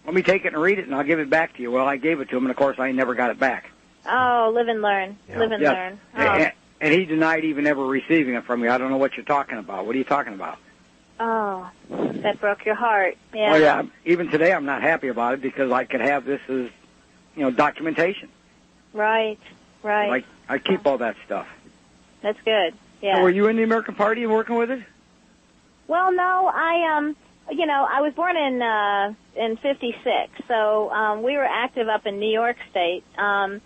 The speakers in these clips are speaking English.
Let me take it and read it, and I'll give it back to you. Well, I gave it to him, and, of course, I never got it back. Oh, live and learn. Yeah. Live and learn. Oh. And he denied even ever receiving it from me. I don't know what you're talking about. What are you talking about? Oh, that broke your heart. Yeah. Oh, yeah. Even today, I'm not happy about it because I could have this as, documentation. Right. I keep all that stuff. That's good. Yeah. So were you in the American Party and working with it? Well, no, I was born in '56, so we were active up in New York State. Not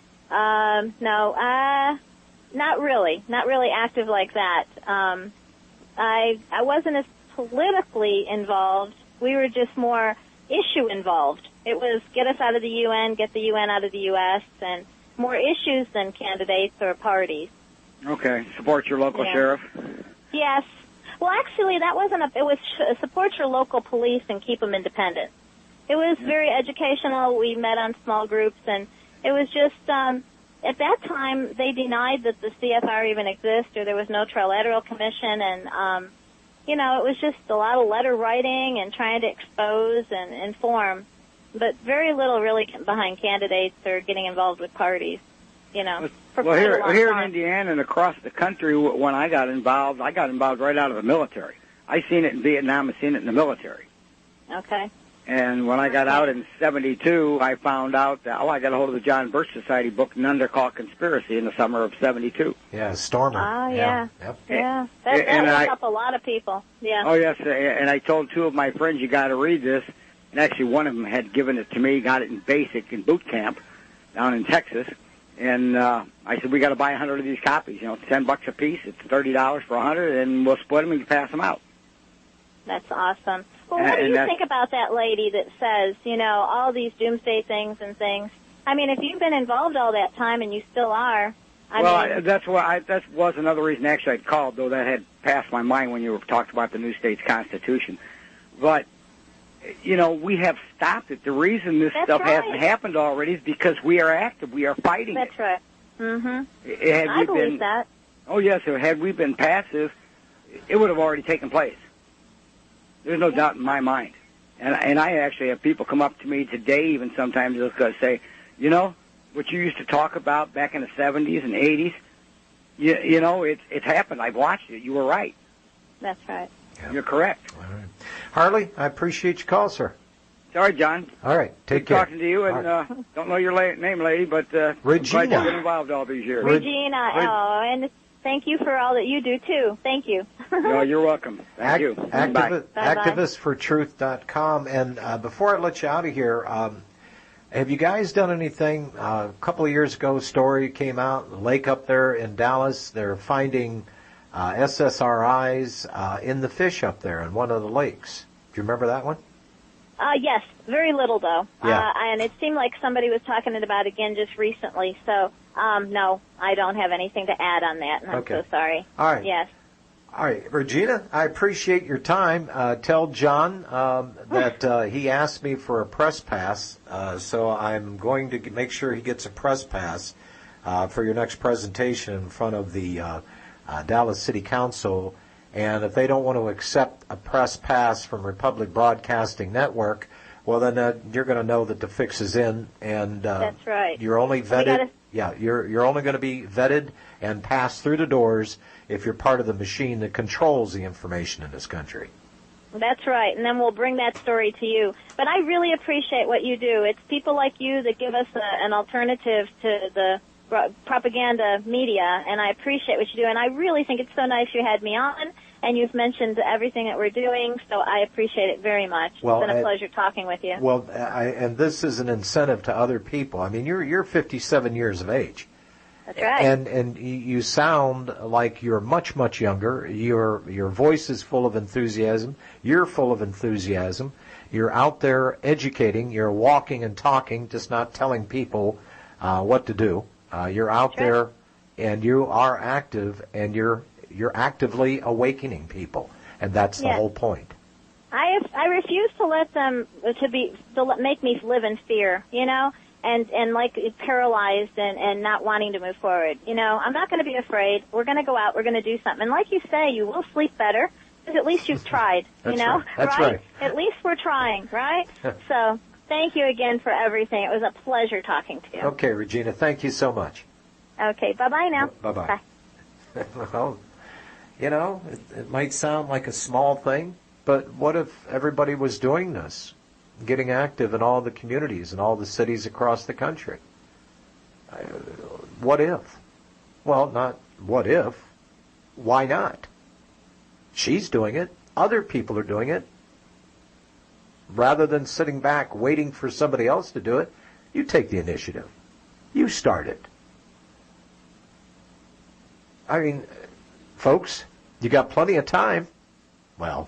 really active like that. I wasn't as politically involved. We were just more issue involved. It was get us out of the UN, get the UN out of the U.S., and more issues than candidates or parties. Okay. Support your local sheriff? Yes. Well, actually, that wasn't it was support your local police and keep them independent. It was very educational. We met on small groups, and it was just, at that time, they denied that the CFR even exists, or there was no Trilateral Commission, and, it was just a lot of letter writing and trying to expose and inform, but very little really behind candidates or getting involved with parties. Here in Indiana and across the country, when I got involved right out of the military. I seen it in Vietnam. I seen it in the military. Okay. And when I got out in '72, I found out that I got a hold of the John Birch Society book, Neanderthal Conspiracy, in the summer of '72. Yeah, Stormer. Ah, yeah. Yep. Yeah. That woke up a lot of people. Yeah. Oh, yes. And I told two of my friends, you got to read this. And actually, one of them had given it to me, got it in basic in boot camp down in Texas. And I said, we got to buy 100 of these copies. It's $10 a piece. It's $30 for 100, and we'll split them and pass them out. That's awesome. Well, what do you think about that lady that says, all these doomsday things and things? I mean, if you've been involved all that time and you still are, that was another reason actually I called, though that had passed my mind when you talked about the new state's constitution. But we have stopped it. The reason this stuff hasn't happened already is because we are active. We are fighting it. That's right. Mm-hmm. I believe that. Oh, yes. Had we been passive, it would have already taken place. There's no doubt in my mind. And I actually have people come up to me today, even sometimes they'll say, what you used to talk about back in the 70s and 80s, it's happened. I've watched it. You were right. That's right. Yeah. You're correct. All right. Harley, I appreciate your call, sir. Sorry, John. All right. Take Good care. talking to you, and don't know your name, lady, but Regina. I'm glad you've been involved all these years. Regina, and thank you for all that you do, too. Thank you. No, you're welcome. Thank you. Bye. Activistfortruth.com. And before I let you out of here, have you guys done anything? A couple of years ago, a story came out, the lake up there in Dallas, they're finding SSRIs in the fish up there in one of the lakes. Do you remember that one? Yes, very little, though. Yeah. And it seemed like somebody was talking about it again just recently. So, no, I don't have anything to add on that, and I'm so sorry. All right. Yes. All right, Regina, I appreciate your time. Tell John that he asked me for a press pass, so I'm going to make sure he gets a press pass for your next presentation in front of the Dallas City Council. And if they don't want to accept a press pass from Republic Broadcasting Network, well, then you're going to know that the fix is in, and that's right. You're only vetted. You're only going to be vetted and passed through the doors if you're part of the machine that controls the information in this country. That's right, and then we'll bring that story to you. But I really appreciate what you do. It's people like you that give us an alternative to the propaganda media, and I appreciate what you do. And I really think it's so nice you had me on, and you've mentioned everything that we're doing, so I appreciate it very much. Well, it's been a pleasure talking with you. Well, and this is an incentive to other people. I mean, you're 57 years of age. That's right. And you sound like you're much, much younger. Your voice is full of enthusiasm. You're full of enthusiasm. You're out there educating. You're walking and talking, just not telling people what to do. You're out there, and you are active, and you're actively awakening people, and that's the whole point. I refuse to let them make me live in fear, and like paralyzed and not wanting to move forward. I'm not going to be afraid. We're going to go out. We're going to do something. And like you say, you will sleep better because at least you've tried. That's right. At least we're trying, right? So Thank you again for everything. It was a pleasure talking to you. Okay, Regina, thank you so much. Okay, bye-bye now. Bye-bye. Bye. Well, you know, it might sound like a small thing, but what if everybody was doing this, getting active in all the communities and all the cities across the country? What if? Well, not what if. Why not? She's doing it. Other people are doing it. Rather than sitting back waiting for somebody else to do it, you take the initiative. You start it. I mean, folks, you got plenty of time. Well,